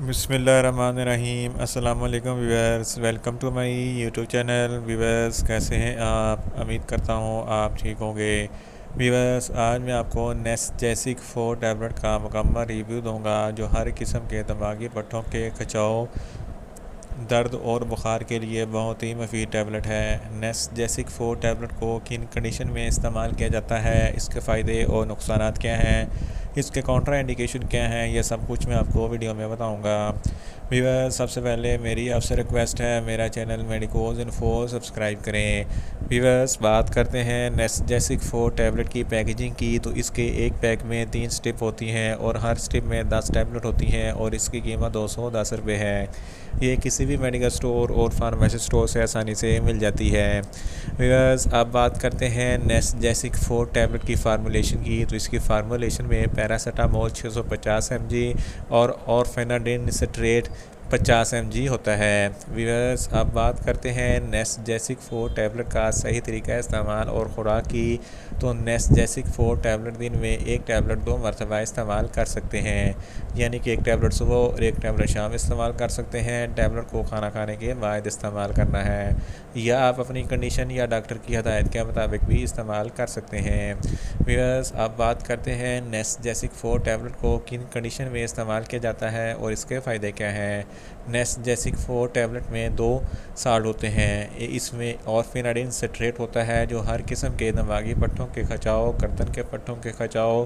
बिस्मिल्लाहिर्रहमानिर्रहीम। अस्सलाम वालेकुम viewers, welcome to my YouTube channel. Viewers, कैसे हैं आप? उम्मीद करता हूँ आप ठीक होंगे। व्यूअर्स, आज मैं आपको नेस्जेसिक 4 टैबलेट का मुकम्मल रिव्यू दूंगा, जो हर किस्म के दिमागी पट्टों के खिंचाव, दर्द और बुखार के लिए बहुत ही मुफीद टैबलेट है। नेस्जेसिक 4 टैबलेट को किन कंडीशन में इस्तेमाल किया जाता है, इसके फ़ायदे और नुकसानात क्या हैं, इसके काउंटर इंडिकेशन क्या हैं, यह सब कुछ मैं आपको वीडियो में बताऊंगा। व्यूअर्स, सबसे पहले मेरी आपसे रिक्वेस्ट है, मेरा चैनल मेडिकोज इन्फो सब्सक्राइब करें। व्यूअर्स, बात करते हैं नेस्जेसिक 4 टैबलेट की पैकेजिंग की। तो इसके एक पैक में 3 स्ट्रिप होती हैं और हर स्ट्रिप में 10 टैबलेट होती हैं और इसकी कीमत 210 रुपये है। ये किसी भी मेडिकल स्टोर और फार्मेसी स्टोर से आसानी से मिल जाती है। व्यूअर्स, अब बात करते हैं नेस्जेसिक 4 टैबलेट की फार्मूलेशन की। तो इसकी फार्मूलेशन में पैरासीटामोल 650 mg और फेनाडिन सिट्रेट 50 mg होता है। व्यूअर्स, अब बात करते हैं नेस्जेसिक 4 टैबलेट का सही तरीका इस्तेमाल और खुराक की। तो नेस्जेसिक 4 टैबलेट दिन में एक टैबलेट 2 मरतबा इस्तेमाल कर सकते हैं, यानी कि एक टैबलेट सुबह और एक टैबलेट शाम इस्तेमाल कर सकते हैं। टैबलेट को खाना खाने के बाद इस्तेमाल करना है, या आप अपनी कंडीशन या डॉक्टर की हदायत के मुताबिक भी इस्तेमाल कर सकते हैं। व्यूअर्स, अब बात करते हैं नेस्जेसिक 4 टैबलेट को किन कंडीशन में इस्तेमाल किया जाता है और इसके फ़ायदे क्या हैं। नेस्जेसिक 4 टैबलेट में 2 साल्ट होते हैं। इसमें ऑरफिनाडिन सिट्रेट होता है, जो हर किस्म के दिमागी पट्टों के खिंचाव, गर्दन के पट्टों के खिंचाव,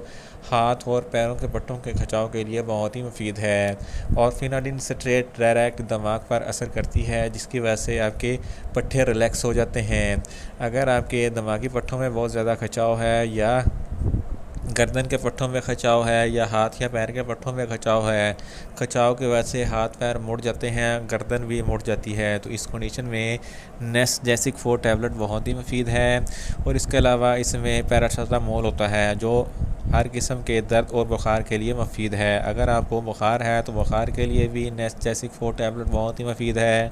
हाथ और पैरों के पट्टों के खिंचाव के लिए बहुत ही मुफीद है। ऑरफिनाडिन सिट्रेट डायरेक्ट दिमाग पर असर करती है, जिसकी वजह से आपके पट्टे रिलैक्स हो जाते हैं। अगर आपके दिमागी पट्टों में बहुत ज़्यादा खिंचाव है, या गर्दन के पट्टों में खिंचाव है, या हाथ या पैर के पट्टों में खिंचाव है, खिंचाव की वजह से हाथ पैर मुड़ जाते हैं, गर्दन भी मुड़ जाती है, तो इस कंडीशन में नेस्जेसिक 4 टैबलेट बहुत ही मुफीद है। और इसके अलावा इसमें पैरासीटामोल होता है, जो हर किस्म के दर्द और बुखार के लिए मुफीद है। अगर आपको बुखार है तो बुखार के लिए भी नेस्जेसिक 4 टैबलेट बहुत ही मुफीद है।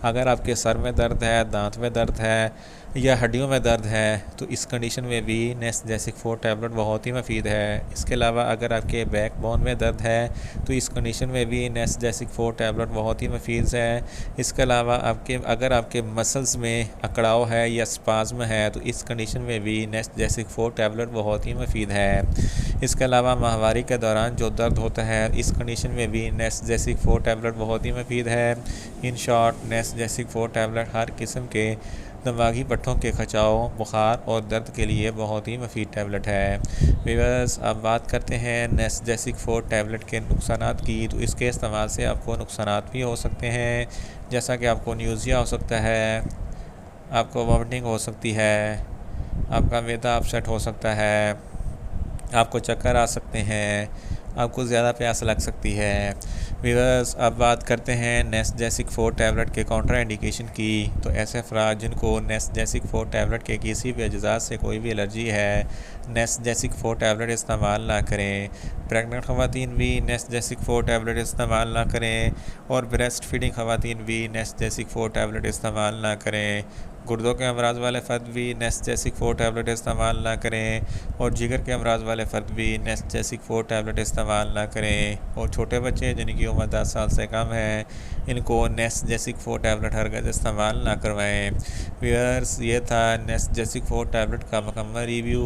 अगर आपके सर में दर्द है, दांत में दर्द है, या हड्डियों में दर्द है, तो इस कंडीशन में भी नेस्जेसिक 4 टैबलेट बहुत ही मुफीद है। इसके अलावा अगर आपके बैक बोन में दर्द है, तो इस कंडीशन में भी नेस्जेसिक 4 टैबलेट बहुत ही मुफीद है। इसके अलावा अगर आपके मसल्स में अकड़ाव है या स्पाज्म है, तो इस कंडीशन में भी नेस्जेसिक 4 टैबलेट बहुत ही मुफीद है। इसके अलावा माहवारी के दौरान जो दर्द होता है, इस कंडीशन में भी नेस्जेसिक 4 टैबलेट बहुत ही मुफीद है। इन शॉर्ट, नेस्जेसिक 4 टैबलेट हर किस्म के दिमागी पट्टों के खिंचाव, बुखार और दर्द के लिए बहुत ही मुफीद टैबलेट है। व्यूअर्स, अब बात करते हैं नेस्जेसिक 4 टैबलेट के नुकसानात की। तो इसके इस्तेमाल से आपको नुकसानात भी हो सकते हैं, जैसा कि आपको न्यूज़िया हो सकता है, आपको वॉमिटिंग हो सकती है, आपका मैदा अपसेट हो सकता है, आपको चक्कर आ सकते हैं, आपको ज़्यादा प्यास लग सकती है। व्यूअर्स, अब बात करते हैं नेस्जेसिक 4 टैबलेट के काउंटर इंडिकेशन की। तो ऐसे अफराद जिनको नेस्जेसिक 4 टैबलेट के किसी भी अज्जा से कोई भी एलर्जी है, नेस्जेसिक 4 टैबलेट इस्तेमाल ना करें। प्रेग्नेंट ख़वातीन भी नेस्जेसिक 4 टैबलेट इस्तेमाल ना करें, और ब्रेस्ट फीडिंग ख़वातीन भी नेस्जेसिक 4 टैबलेट इस्तेमाल ना करें। गुर्दों के अमराज वाले फ़र्द भी नेस्जेसिक 4 टैबलेट इस्तेमाल ना करें, और जिगर के अमराज वाले फ़र्द भी नेस्जेसिक 4 टैबलेट इस्तेमाल ना करें। और छोटे बच्चे जिनकी उम्र 10 साल से कम है, इनको नेस्जेसिक 4 टैबलेट हरगिज़ इस्तेमाल ना करवाएं। व्यूअर्स, ये था नेस्जेसिक 4 टैबलेट का मुकम्मल रिव्यू।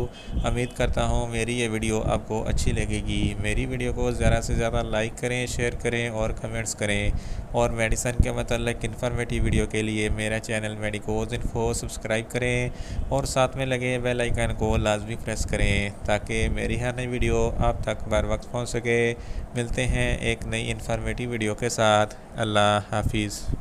उम्मीद करता हूँ मेरी ये वीडियो आपको अच्छी लगेगी। मेरी वीडियो को ज़्यादा से ज़्यादा लाइक करें, शेयर करें और कमेंट्स करें। और मेडिसिन के मतलब इन्फॉर्मेटिव वीडियो के लिए मेरा चैनल मेडिकोज इन्फो सब्सक्राइब करें, और साथ में लगे बेल आइकन को लाजमी प्रेस करें, ताकि मेरी हर नई वीडियो आप तक बर वक्त पहुँच सके। मिलते हैं एक नई इन्फॉर्मेटिव वीडियो के साथ। अल्लाह हाफिज़।